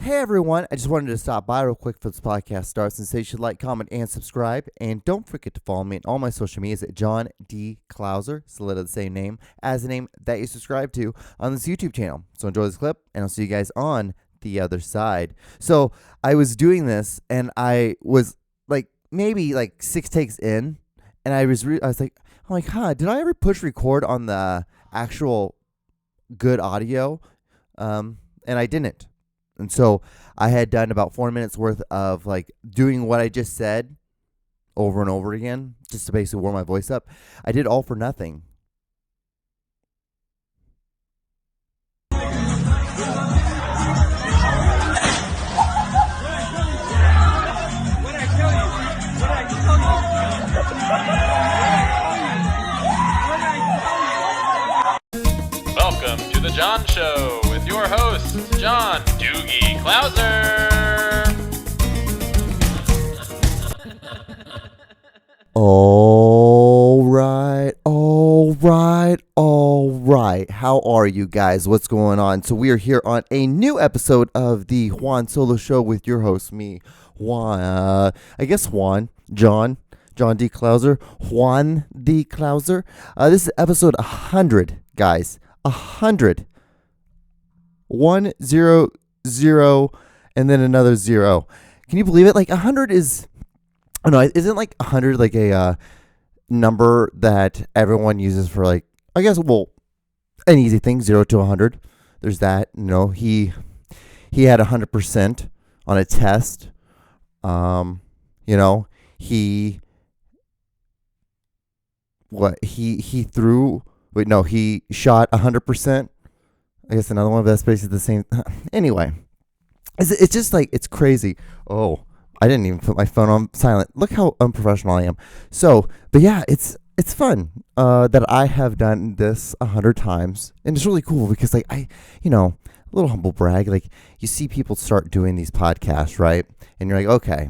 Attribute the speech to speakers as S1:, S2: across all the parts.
S1: Hey everyone, I just wanted to stop by real quick for this podcast starts and say you should like, comment, and subscribe. And don't forget to follow me on all my social medias at John D. Clouser, so literally the same name as the name that you subscribe to on this YouTube channel. So enjoy this clip, and I'll see you guys on the other side. So I was doing this, and I was maybe 6 takes in, and I was like, did I ever push record on the actual good audio? And I didn't. And so I had done about 4 minutes worth of doing what I just said over and over again, just to basically warm my voice up. I did all for nothing.
S2: Welcome to The John Show with your host, John Doogie Clouser.
S1: All right. How are you guys? What's going on? So we are here on a new episode of the Juan Solo Show with your host, me, John D. Clouser, Juan D. Clouser. This is episode 100, guys. 100. 100 and then another 0. Can you believe it? 100 is, I don't know, isn't 100 a number that everyone uses for an easy thing, 0 to 100. There's that. He had 100% on a test. He shot 100%. I guess another one, but that's basically the same. Anyway, it's just it's crazy. Oh, I didn't even put my phone on silent. Look how unprofessional I am. So, but yeah, it's fun that I have done this 100 times, and it's really cool because a little humble brag. You see people start doing these podcasts, right? And you're like, okay,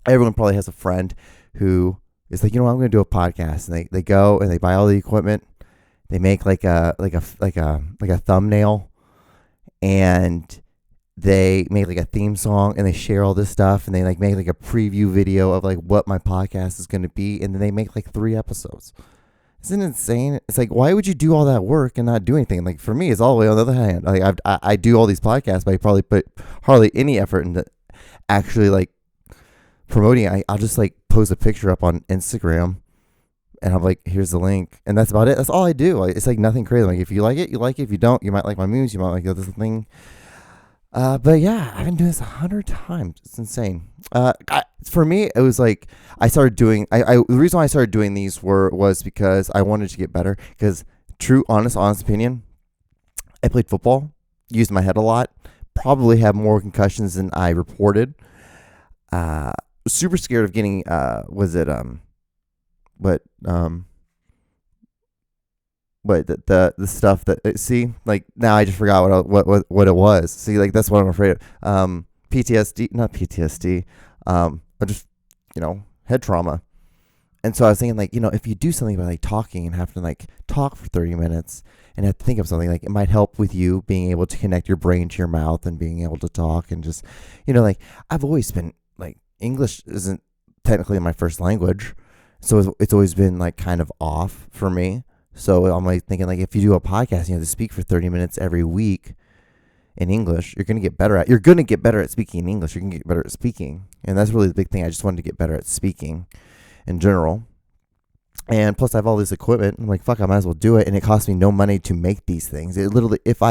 S1: everyone probably has a friend who is I'm going to do a podcast, and they go and they buy all the equipment. They make a thumbnail, and they make a theme song, and they share all this stuff, and they make a preview video of what my podcast is going to be, and then they make 3 episodes. Isn't it insane? It's why would you do all that work and not do anything? For me, it's all the way on the other hand. I do all these podcasts, but I probably put hardly any effort into actually promoting. I'll just post a picture up on Instagram, and I'm here's the link, and that's about it. That's all I do. It's nothing crazy. If you like it, you like it. If you don't, you might like my memes. You might like the other thing. But yeah, I've been doing this 100 times. It's insane. For me, it was I started doing. The reason why I started doing these was because I wanted to get better. Because honest opinion, I played football, used my head a lot, probably had more concussions than I reported. Super scared of getting. The stuff that now I just forgot what it was. See, that's what I'm afraid of. Not PTSD. Just head trauma. And so I was thinking if you do something about talking and have to talk for 30 minutes and have to think of something, it might help with you being able to connect your brain to your mouth and being able to talk and just I've always been English isn't technically my first language. So it's always been kind of off for me. So I'm thinking if you do a podcast, you have to speak for 30 minutes every week in English, you're going to get better at speaking in English. You're going to get better at speaking. And that's really the big thing. I just wanted to get better at speaking in general. And plus I have all this equipment. I'm fuck, I might as well do it. And it costs me no money to make these things. It literally, if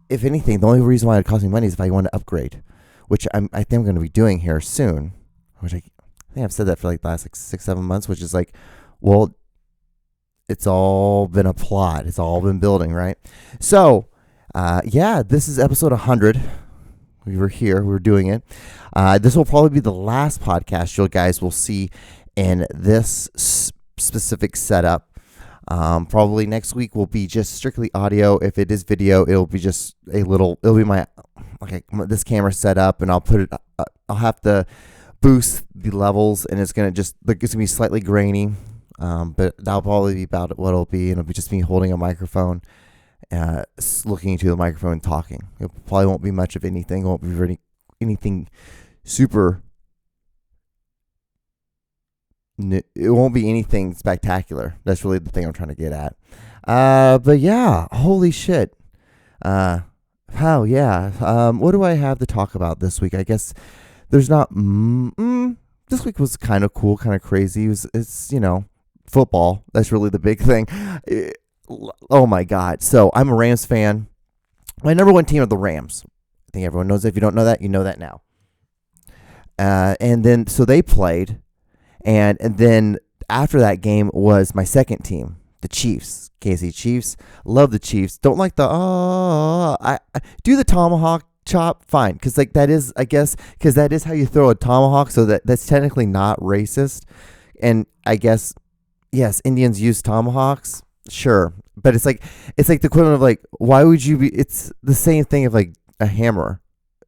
S1: anything, the only reason why it costs me money is if I want to upgrade, which I think I'm going to be doing here soon, which I think I've said that for the last 6-7 months, which is well, it's all been a plot. It's all been building, right? So, this is episode 100. We were here. We were doing it. This will probably be the last podcast you guys will see in this specific setup. Probably next week will be just strictly audio. If it is video, it'll be just it'll be my this camera set up, and I'll put it. I'll have to boost the levels, and it's gonna be slightly grainy, but that'll probably be about what it'll be, and it'll be just me holding a microphone looking into the microphone and talking. It probably won't be much of anything. It won't be anything super. It won't be anything spectacular. That's really the thing I'm trying to get at. But yeah, holy shit. Hell yeah. What do I have to talk about this week? I guess there's not. This week was kind of cool, kind of crazy. It's football. That's really the big thing. Oh my God. So I'm a Rams fan. My number one team are the Rams. I think everyone knows that. If you don't know that, you know that now. And then so they played, and then after that game was my second team, the Chiefs. KC Chiefs. Love the Chiefs. Don't like the I do the tomahawk chop, fine, because like that is, I guess, because that is how you throw a tomahawk, so that's technically not racist. And I guess, yes, Indians use tomahawks, sure, but it's like the equivalent of like, why would you be? It's the same thing of like a hammer.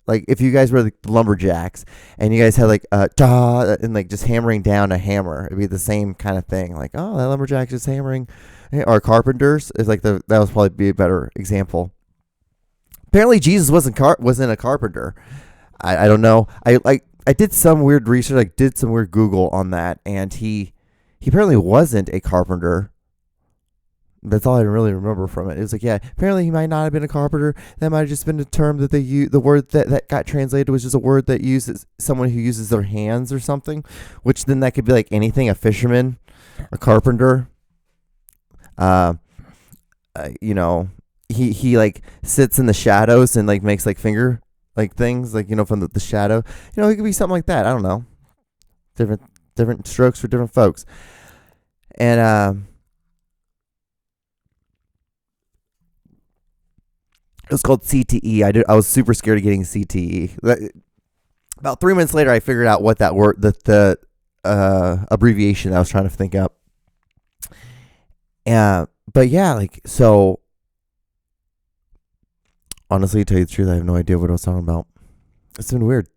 S1: Like if you guys were the lumberjacks and you guys had like and like just hammering down a hammer, it'd be the same kind of thing. Like, oh, that lumberjack's just hammering, or carpenters is like that would probably be a better example. Apparently, Jesus wasn't a carpenter. I don't know. I did some weird research. I did some weird Google on that, and he apparently wasn't a carpenter. That's all I really remember from it. It was like, yeah, apparently he might not have been a carpenter. That might have just been a term that they use. The word that got translated was just a word that uses someone who uses their hands or something, which then that could be like anything, a fisherman, a carpenter. He like sits in the shadows and like makes like finger like things like, from the shadow. It could be something like that. I don't know. Different strokes for different folks. And it was called CTE. I was super scared of getting CTE. About 3 minutes later, I figured out what that word, the abbreviation I was trying to think up. But yeah, like, so honestly, to tell you the truth, I have no idea what I was talking about. It's been weird.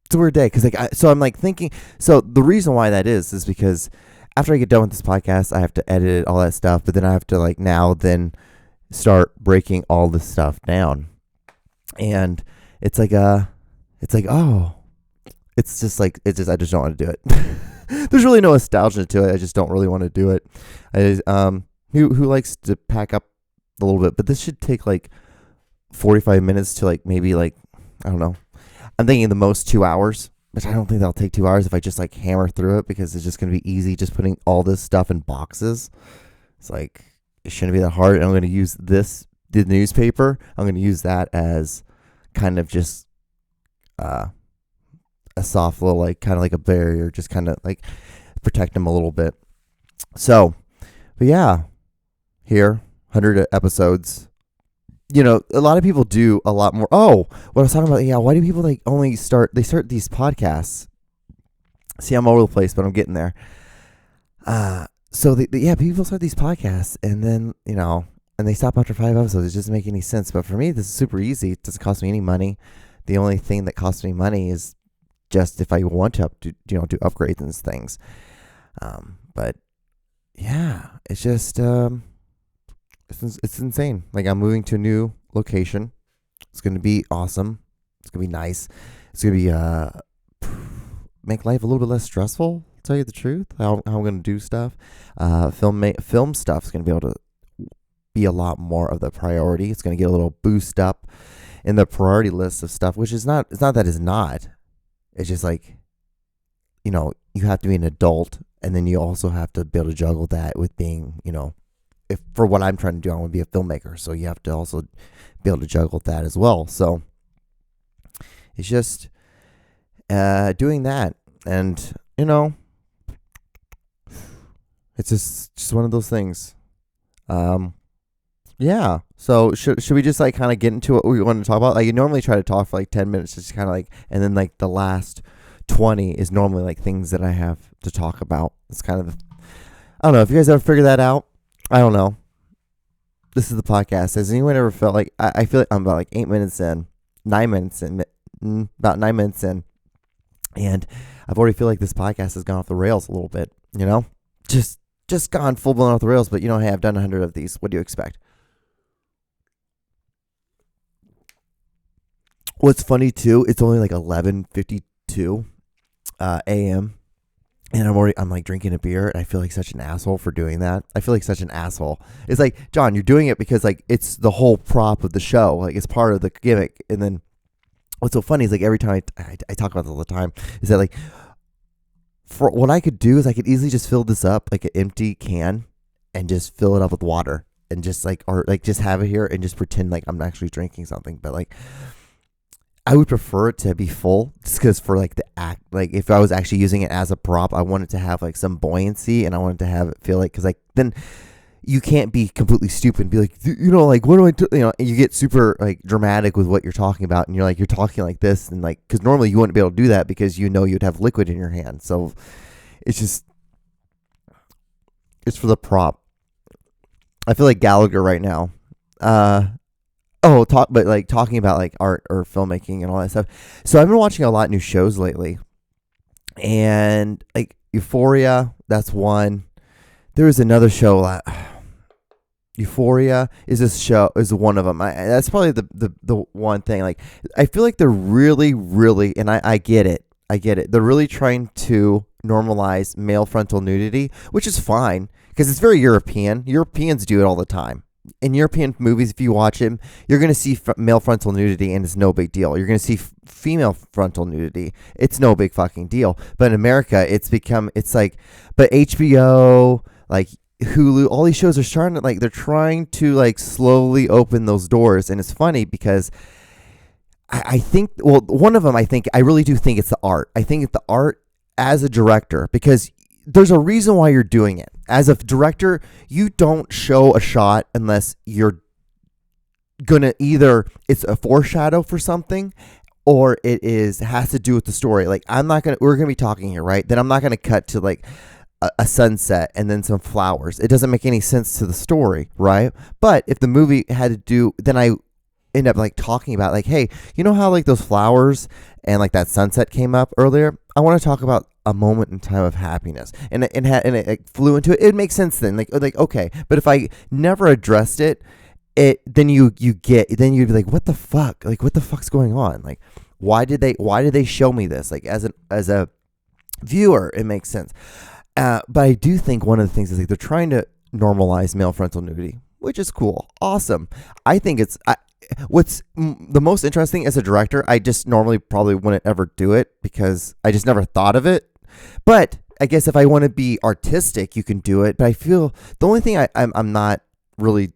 S1: It's a weird day because so I'm like thinking. So the reason why that is because after I get done with this podcast, I have to edit all that stuff, but then I have to like now then start breaking all this stuff down, and it's like I just don't want to do it. There's really no nostalgia to it. I just don't really want to do it. Who likes to pack up a little bit, but this should take like 45 minutes to like maybe like, I don't know. I'm thinking the most 2 hours, which I don't think that'll take 2 hours if I just like hammer through it, because it's just going to be easy just putting all this stuff in boxes. It's like, it shouldn't be that hard. And I'm going to use the newspaper. I'm going to use that as kind of just a soft little, like, kind of like a barrier, just kind of like protect them a little bit. So, but yeah, here, 100 episodes. A lot of people do a lot more. Oh, what I was talking about. Yeah, why do people like only start these podcasts? See, I'm all over the place, but I'm getting there. So people start these podcasts and then, and they stop after 5 episodes. It doesn't make any sense. But for me, this is super easy. It doesn't cost me any money. The only thing that costs me money is just if I want to do upgrades and things. But yeah, it's just, it's insane. Like, I'm moving to a new location. It's going to be awesome. It's going to be nice. It's going to be, make life a little bit less stressful. Tell you the truth, how I'm going to do stuff. Film stuff is going to be able to be a lot more of the priority. It's going to get a little boost up in the priority list of stuff, which is not, it's not that it's not. It's just like, you have to be an adult, and then you also have to be able to juggle that with being, if for what I'm trying to do, I want to be a filmmaker. So you have to also be able to juggle that as well. So it's just doing that, and it's just one of those things. Yeah. So should we just like kind of get into what we want to talk about? Like, you normally try to talk for like 10 minutes, just kind of like, and then like the last 20 is normally like things that I have to talk about. It's kind of, I don't know if you guys ever figured that out. I don't know. This is the podcast. Has anyone ever felt like, I feel like I'm about like 9 minutes in, about 9 minutes in, and I've already feel like this podcast has gone off the rails a little bit, just gone full blown off the rails. But hey, I've done 100 of these. What do you expect? What's funny too, it's only like 11:52 a.m. and I'm like drinking a beer, and I feel like such an asshole for doing that. I feel like such an asshole. It's like, John, you're doing it because like it's the whole prop of the show, like it's part of the gimmick. And then what's so funny is like every time I talk about this all the time is that like for what I could do is I could easily just fill this up like an empty can and just fill it up with water and just like, or like just have it here and just pretend like I'm actually drinking something. But like I would prefer it to be full just because for like the act, like if I was actually using it as a prop, I want it to have like some buoyancy, and I want it to have it feel like, because like then you can't be completely stupid and be like, like what do I do? And you get super like dramatic with what you're talking about, and you're talking like this, and like, because normally you wouldn't be able to do that because you'd have liquid in your hand. So it's for the prop. I feel like Gallagher right now. Talking about like art or filmmaking and all that stuff. So I've been watching a lot of new shows lately, and like Euphoria, that's one. There was another show. Euphoria is one of them. That's probably the one thing. Like I feel like they're really, really, and I get it. They're really trying to normalize male frontal nudity, which is fine because it's very European. Europeans do it all the time. In European movies, if you watch them, you're going to see male frontal nudity, and it's no big deal. You're going to see female frontal nudity. It's no big fucking deal. But in America, but HBO, like Hulu, all these shows are starting to, they're trying to, slowly open those doors. And it's funny because I think, one of them, I really do think it's the art. I think it's the art as a director, because there's a reason why you're doing it. As a director, you don't show a shot unless you're gonna it's a foreshadow for something, or has to do with the story. Like we're gonna be talking here, right? Then I'm not gonna cut to a sunset and then some flowers. It doesn't make any sense to the story, right? But if the movie had to do, then I end up talking about hey, you know how those flowers and that sunset came up earlier? I want to talk about a moment in time of happiness, and it flew into it. It makes sense then, okay. But if I never addressed it, then you'd be like, what the fuck? What the fuck's going on? Why did they show me this? As a viewer, it makes sense. But I do think one of the things is they're trying to normalize male frontal nudity, which is cool, awesome. I think what's the most interesting as a director, I just normally probably wouldn't ever do it because I just never thought of it. But I guess if I want to be artistic, you can do it. But I feel the only thing I'm not really,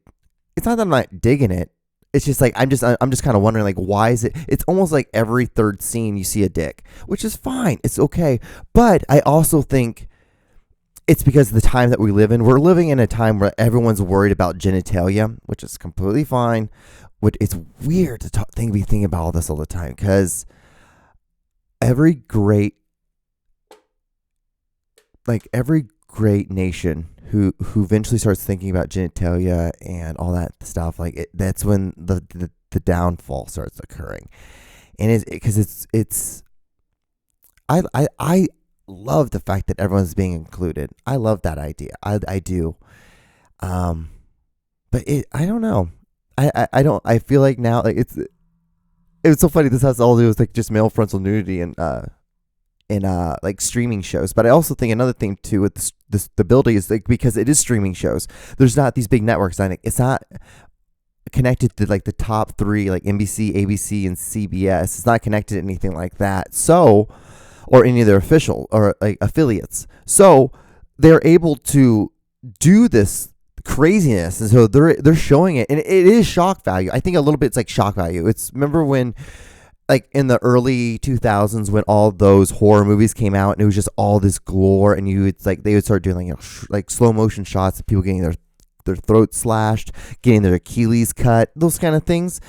S1: it's not that I'm not digging it. It's just I'm just kind of wondering why is it? It's almost like every third scene you see a dick, which is fine. It's okay. But I also think it's because of the time that we live in. We're living in a time where everyone's worried about genitalia, which is completely fine. It's weird to be thinking about all this all the time, because every great nation who eventually starts thinking about genitalia and all that stuff, that's when the downfall starts occurring. And I love the fact that everyone's being included. I love that idea. I do. But I don't know. I feel like now it's so funny. This has all to do with just male frontal nudity and streaming shows. But I also think another thing too with this the ability is because it is streaming shows. There's not these big networks. It's not connected to the top three NBC, ABC, and CBS. It's not connected to anything like that. So, or any of their official or affiliates. So they're able to do this craziness, and so they're showing it, and it is shock value. I think a little bit it's shock value. Remember when in the early 2000s when all those horror movies came out, and it was just all this gore, and they would start doing slow motion shots of people getting their throats slashed, getting their Achilles cut, those kind of things.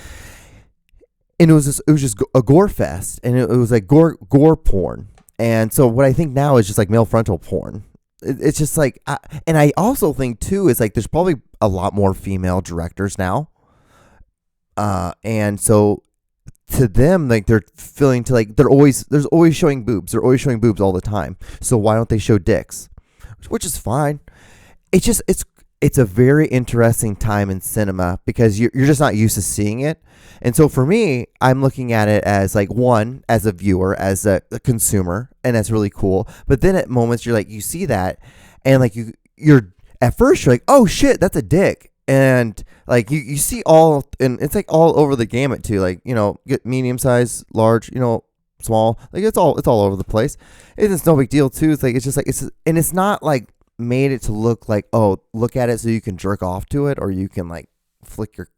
S1: And it was just a gore fest, and it was gore porn. And so what I think now is just male frontal porn. It's just and I also think too is there's probably a lot more female directors now, and so to them they're feeling to there's always showing boobs. They're always showing boobs all the time. So why don't they show dicks? Which is fine. It's it's a very interesting time in cinema because you're just not used to seeing it. And so for me, I'm looking at it as like one, as a viewer, as a consumer, and that's really cool. But then at moments you're like, you see that, and like you're at first you're like, oh shit, that's a dick. And like you see all, and it's like all over the gamut too. Like, you know, get medium size, large, you know, small. Like it's all over the place. It's no big deal too. It's like, it's just like, it's not like made it to look like, oh, look at it so you can jerk off to it, or you can like flick your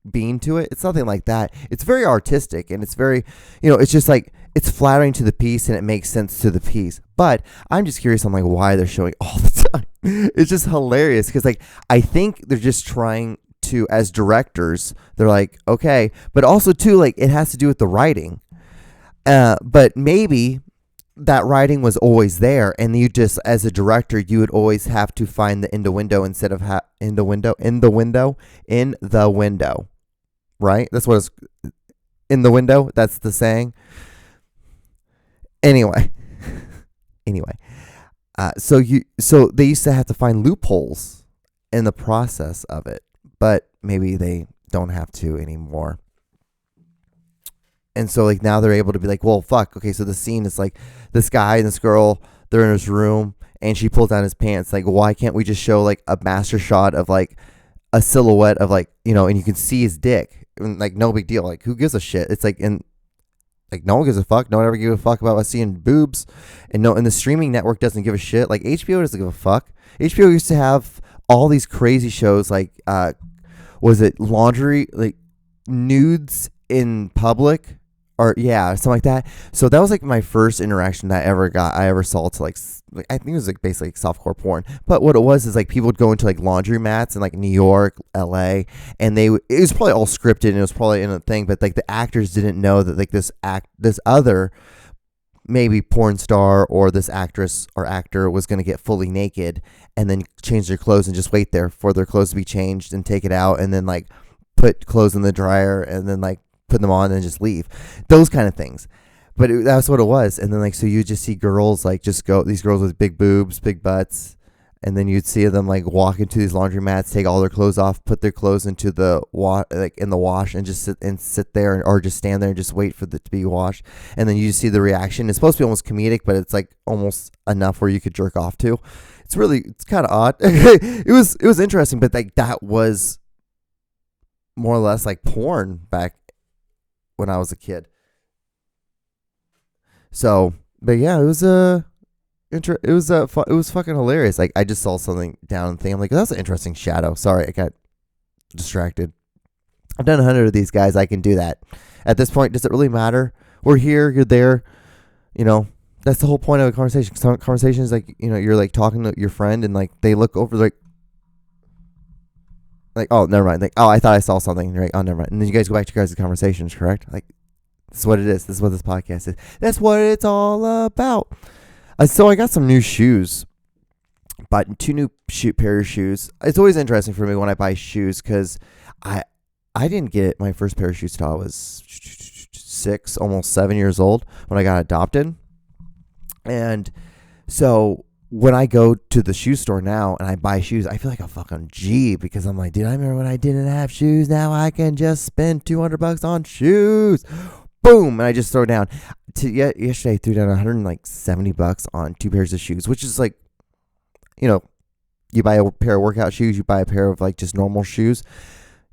S1: bean to it. It's nothing like that. It's very artistic, and it's very, you know, it's just like, it's flattering to the piece and it makes sense to the piece. But I'm just curious on like why they're showing all the time. It's just hilarious because like I think they're just trying to, as directors, they're like, okay, but also too, like it has to do with the writing. But maybe that writing was always there, and you just, as a director, you would always have to find the in the window instead of in the window, right? That's what it's, in the window. That's the saying. Anyway, so they used to have to find loopholes in the process of it, but maybe they don't have to anymore. And so like now they're able to be like, well, fuck, okay, so the scene is like this guy and this girl, they're in his room, and she pulls down his pants. Like, why can't we just show like a master shot of like a silhouette of like, you know, and you can see his dick, and like no big deal. Like, who gives a shit? It's like like no one gives a fuck. No one ever gives a fuck about us seeing boobs, and the streaming network doesn't give a shit. Like HBO doesn't give a fuck. HBO used to have all these crazy shows like was it laundry, like nudes in public, or yeah, something like that. So that was like my first interaction that I ever saw to like I think it was like basically like softcore porn. But what it was is like people would go into like laundry mats in like New York, LA, and it was probably all scripted and it was probably in a thing, but like the actors didn't know that like this other maybe porn star or this actress or actor was going to get fully naked and then change their clothes and just wait there for their clothes to be changed and take it out and then like put clothes in the dryer and then like put them on and just leave. Those kind of things. But that's what it was. And then like, so you just see girls like just go, these girls with big boobs, big butts. And then you'd see them like walk into these laundry mats, take all their clothes off, put their clothes into the in the wash, and just sit there or just stand there and just wait for it to be washed. And then you just see the reaction. It's supposed to be almost comedic, but it's like almost enough where you could jerk off to. It's kind of odd. It was interesting, but like that was more or less like porn back when I was a kid. So, but yeah, it was fucking hilarious. Like I just saw something down and thing. I'm like, that's an interesting shadow. Sorry, I got distracted. I've done 100 of these guys. I can do that. At this point, does it really matter? We're here. You're there. You know, that's the whole point of a conversation. Some conversations, like, you know, you're like talking to your friend and like they look over like, oh, never mind. Like, oh, I thought I saw something. And you're like, oh, never mind. And then you guys go back to your guys' conversations, correct? Like, this is what it is. This is what this podcast is. That's what it's all about. So I got some new shoes. Bought 2 new pair of shoes. It's always interesting for me when I buy shoes because I didn't get my first pair of shoes till I was 6, almost 7 years old when I got adopted. And so when I go to the shoe store now and I buy shoes, I feel like a fucking G because I'm like, dude, I remember when I didn't have shoes. Now I can just spend $200 on shoes. Boom. And I just throw down. Yesterday I threw down $170 on 2 pairs of shoes, which is like, you know, you buy a pair of workout shoes, you buy a pair of like just normal shoes,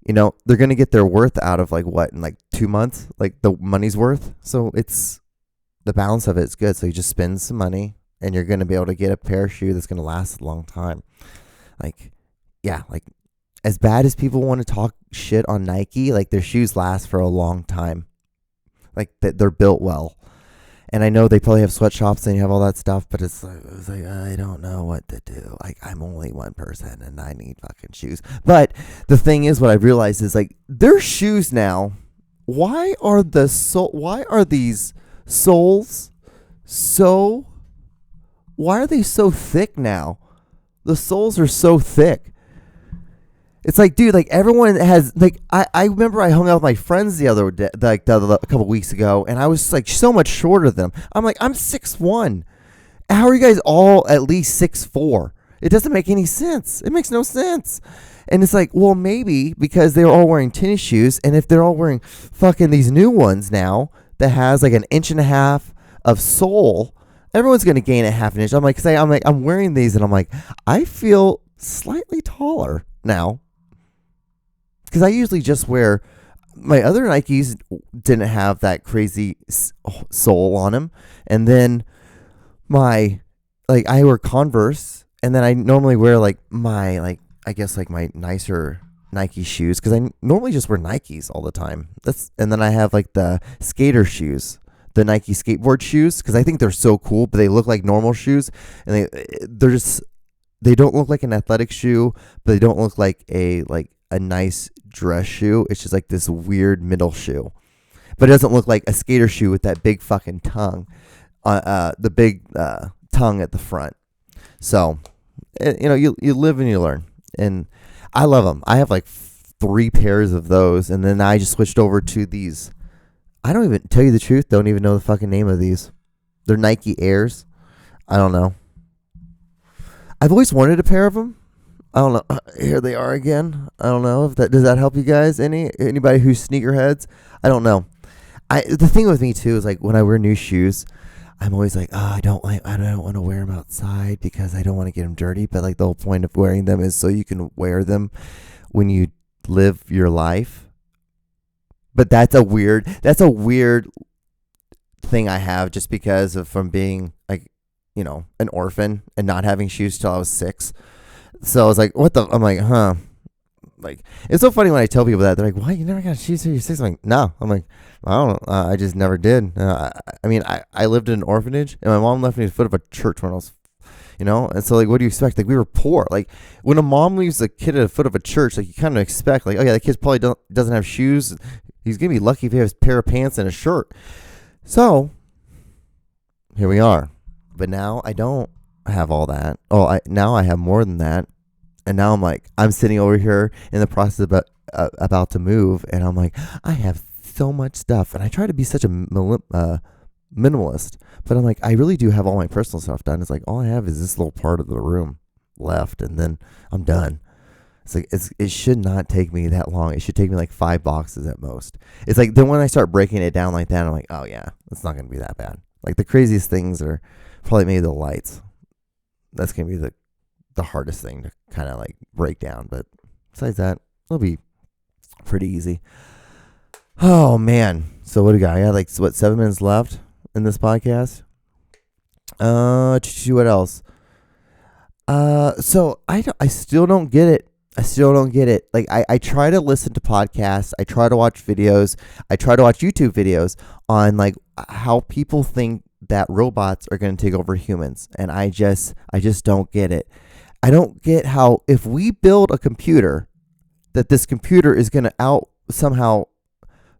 S1: you know, they're going to get their worth out of like what, in like 2 months, like the money's worth. So it's the balance of it's good. So you just spend some money and you're going to be able to get a pair of shoes that's going to last a long time. Like, yeah, like as bad as people want to talk shit on Nike, like their shoes last for a long time. Like they're built well. And I know they probably have sweatshops and you have all that stuff, but it's like I don't know what to do. Like I'm only one person and I need fucking shoes. But the thing is, what I realized is like their shoes now. Why are these soles so? Why are they so thick now? The soles are so thick. It's like, dude, like everyone has, like, I remember I hung out with my friends the other day, like a couple weeks ago, and I was like so much shorter than them. I'm like, I'm 6'1". How are you guys all at least 6'4"? It doesn't make any sense. It makes no sense. And it's like, well, maybe because they're all wearing tennis shoes, and if they're all wearing fucking these new ones now that has like an inch and a half of sole, everyone's gonna gain a half an inch. I'm like, I'm wearing these, and I'm like, I feel slightly taller now because I usually just wear my other Nikes didn't have that crazy sole on them, and then I wear Converse, and then I normally wear my nicer Nike shoes because I normally just wear Nikes all the time. And then I have like the skater shoes, the Nike skateboard shoes, because I think they're so cool, but they look like normal shoes, and they don't look like an athletic shoe, but they don't look like a nice dress shoe. It's just like this weird middle shoe, but it doesn't look like a skater shoe with that big fucking tongue, the big tongue at the front. So, you live and you learn, and I love them. I have like 3 pairs of those, and then I just switched over to these. I don't even, tell you the truth, don't even know the fucking name of these. They're Nike Airs. I don't know. I've always wanted a pair of them. I don't know. Here they are again. I don't know if does that help you guys? Anybody who's sneakerheads? I don't know. The thing with me too is like when I wear new shoes, I'm always like, I don't want to wear them outside because I don't want to get them dirty. But like the whole point of wearing them is so you can wear them when you live your life. But that's a weird thing I have just because of from being like, an orphan and not having shoes till I was 6. So I was like, what the? I'm like, huh. Like, it's so funny when I tell people that. They're like, why? You never got shoes till you're 6? I'm like, no. I'm like, I don't know. I just never did. I lived in an orphanage, and my mom left me at the foot of a church when I was, and so like, what do you expect? Like, we were poor. Like, when a mom leaves a kid at the foot of a church, like, you kind of expect, like, oh yeah, the kid probably doesn't have shoes. He's gonna be lucky if he has a pair of pants and a shirt. So, here we are. But now I don't have all that. Now I have more than that. And now I'm sitting over here in the process about to move, and I'm like, I have so much stuff, and I try to be such a minimalist, but I'm like, I really do have all my personal stuff done. It's like all I have is this little part of the room left, and then I'm done. It's like it should not take me that long. It should take me like 5 boxes at most. It's like then when I start breaking it down like that, I'm like, oh yeah, it's not gonna be that bad. Like the craziest things are probably maybe the lights. That's gonna be the hardest thing to kind of like break down, but besides that, it'll be pretty easy. Oh man, so what do we got? I got 7 minutes left in this podcast. What else? So I still don't get it. Like I try to listen to podcasts, I try to watch videos, I try to watch YouTube videos on like how people think that robots are going to take over humans, and I just don't get it. I don't get how if we build a computer, that this computer is going to somehow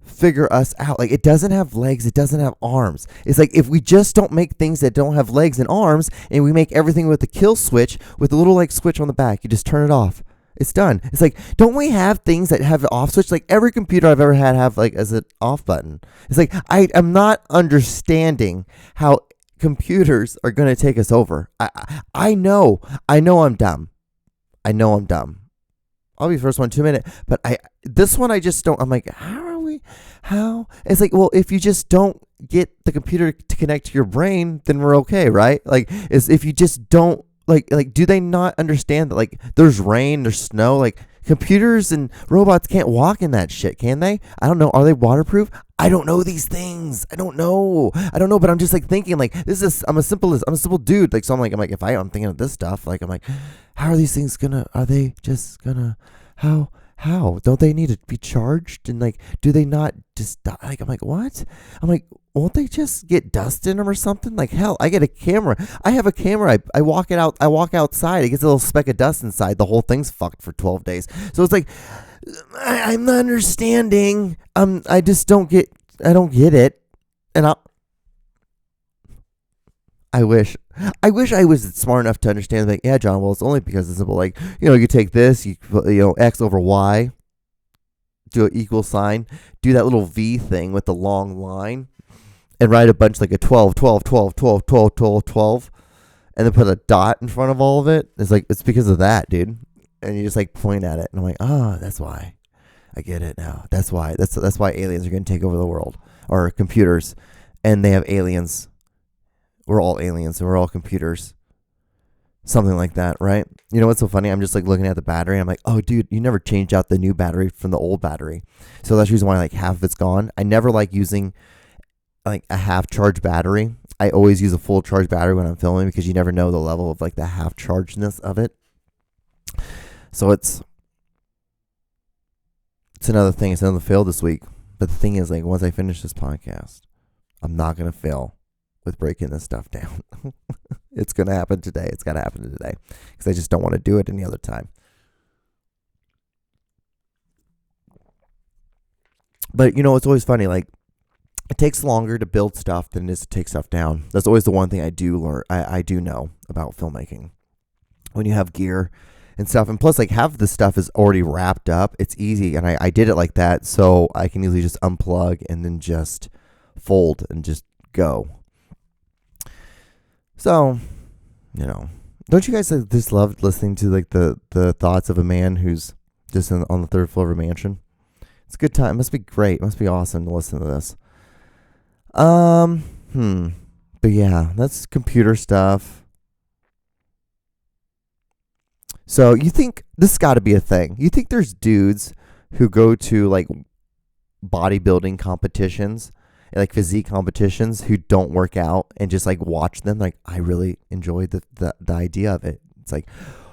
S1: figure us out. Like it doesn't have legs, it doesn't have arms. It's like if we just don't make things that don't have legs and arms, and we make everything with the kill switch, with a little like switch on the back, you just turn it off. It's done. It's like, don't we have things that have an off switch? Like every computer I've ever had have like as an off button. It's like I'm not understanding how computers are going to take us over. I know I'm dumb. I'll be the first one in 2 minutes, but this one I just don't. I'm like, how? It's like, well, if you just don't get the computer to connect to your brain, then we're okay, right? Like, if you just don't. Like, do they not understand that, like, there's rain, there's snow, like, computers and robots can't walk in that shit, can they? I don't know. Are they waterproof? I don't know these things. I don't know, but I'm just, like, thinking, like, I'm a simple dude, like, so I'm like, if I'm thinking of this stuff, like, I'm like, how are these things are they just gonna, how? Don't they need to be charged? And, like, do they not just die? Like, I'm like, what? I'm like, won't they just get dust in them or something? Like, hell, I get a camera. I have a camera. I walk outside. It gets a little speck of dust inside. The whole thing's fucked for 12 days. So it's like, I'm not understanding. I just don't get it. And I wish I was smart enough to understand, like, yeah, John, well, it's only because it's simple. Like, you take this, X over Y, do an equal sign, do that little V thing with the long line, and write a bunch like a 12, 12, 12, 12, 12, 12, 12. and then put a dot in front of all of it. It's like, it's because of that, dude. And you just like point at it, and I'm like, oh, that's why. I get it now. That's why. That's why aliens are going to take over the world, or computers, and they have aliens. We're all aliens, and we're all computers. Something like that, right? You know what's so funny? I'm just like looking at the battery. And I'm like, oh, dude, you never changed out the new battery from the old battery. So that's the reason why like half of it's gone. I never like using like a half charge battery. I always use a full charge battery when I'm filming because you never know the level of like the half chargedness of it. So it's another thing. It's another fail this week. But the thing is, like, once I finish this podcast, I'm not gonna fail with breaking this stuff down. It's going to happen today. It's got to happen today because I just don't want to do it any other time. But, you know, it's always funny. Like, it takes longer to build stuff than it is to take stuff down. That's always the one thing I do learn. I do know about filmmaking. When you have gear and stuff. And plus, like, half of the stuff is already wrapped up. It's easy. And I did it like that so I can easily just unplug and then just fold and just go. So, you know, don't you guys just love listening to like the thoughts of a man who's just on the third floor of a mansion? It's a good time. It must be great. It must be awesome to listen to this. But yeah, that's computer stuff. So you think this got to be a thing? You think there's dudes who go to like bodybuilding competitions, like physique competitions, who don't work out and just like watch them? Like, I really enjoy the idea of it. It's like,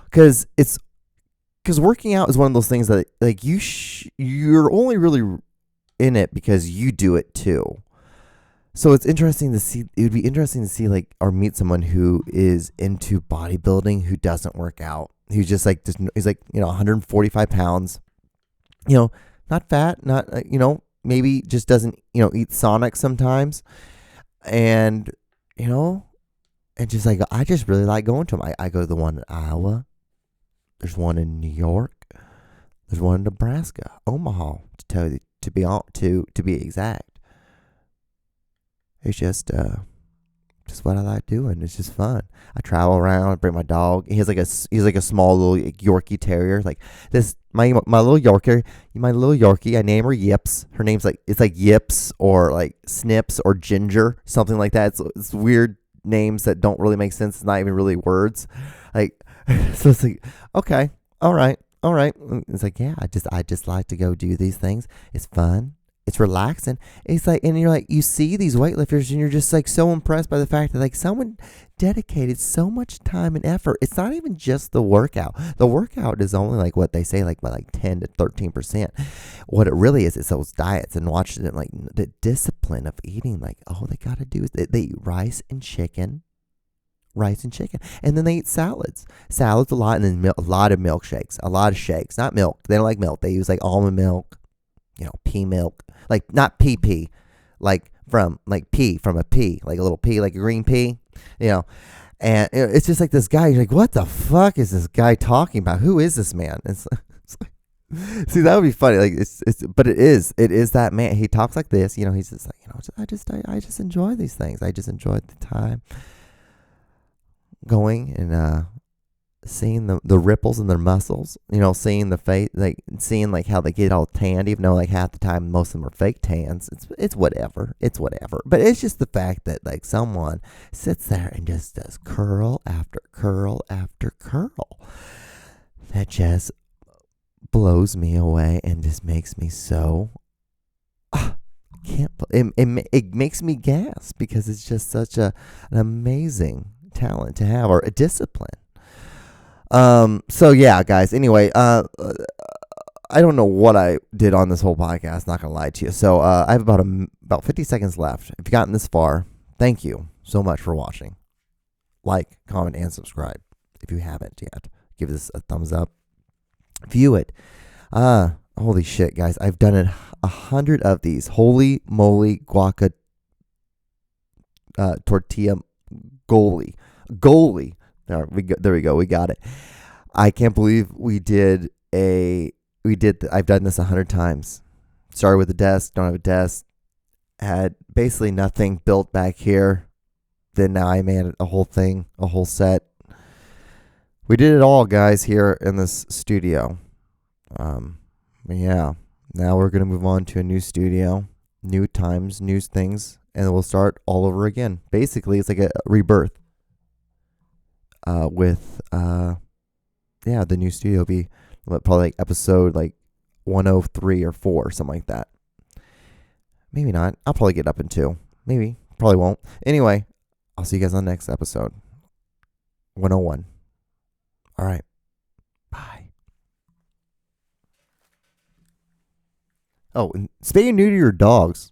S1: because working out is one of those things that like you're only really in it because you do it too. So it's interesting to see. It would be interesting to see like, or meet someone who is into bodybuilding who doesn't work out. Who's just like, he's like, you know, 145 pounds, you know, not fat, not, you know, maybe just doesn't, you know, eat Sonic sometimes. And, you know, and just like, I just really like going to them. I go to the one in Iowa. There's one in New York. There's one in Nebraska, Omaha, to be exact. It's just what I like doing. It's just fun. I travel around, I bring my dog. He's like a small little Yorkie terrier. Like this, my little Yorkie. I name her Yips. Her name's like, it's like Yips or like Snips or Ginger, something like that. It's weird names that don't really make sense. It's not even really words. Like, so it's like, okay, all right. It's like, yeah, I just like to go do these things. It's fun. It's relaxing. It's like, and you're like, you see these weightlifters and you're just like so impressed by the fact that like someone dedicated so much time and effort. It's not even just the workout. The workout is only like what they say, like by like 10 to 13%. What it really is those diets, and watching it, like the discipline of eating. Like, all they got to do is they eat rice and chicken, and then they eat salads a lot, and then a lot of milkshakes, a lot of shakes, not milk. They don't like milk. They use like almond milk, you know, pea milk. Like, not pea, like from like pea, from a pea, like a little pea, like a green pea, you know. And it's just like this guy. You're like, what the fuck is this guy talking about? Who is this man? It's like, see, that would be funny. Like, but it is that man. He talks like this, you know. He's just like, you know, I just enjoy these things. I just enjoy the time going and seeing the ripples in their muscles, you know, seeing the face, like seeing like how they get all tanned, even though like half the time most of them are fake tans. It's whatever. But it's just the fact that like someone sits there and just does curl after curl after curl. That just blows me away and just makes me so it makes me gasp, because it's just such an amazing talent to have, or a discipline. So yeah, guys, anyway, I don't know what I did on this whole podcast, not gonna lie to you. So, I have about 50 seconds left. If you've gotten this far, thank you so much for watching. Like, comment, and subscribe if you haven't yet. Give this a thumbs up. View it. Holy shit, guys. I've done 100 of these. Holy moly guaca, tortilla goalie. There we go. We got it. I can't believe I've done this 100 times. Started with a desk, don't have a desk. Had basically nothing built back here. Then now I made a whole thing, a whole set. We did it all, guys, here in this studio. Yeah. Now we're going to move on to a new studio, new times, new things, and we'll start all over again. Basically, it's like a rebirth. The new studio will be probably like episode like 103 or 4, something like that. Maybe not. I'll probably get up in 2. Maybe. Probably won't. Anyway, I'll see you guys on the next episode. 101. All right. Bye. Oh, and spay and neuter your dogs.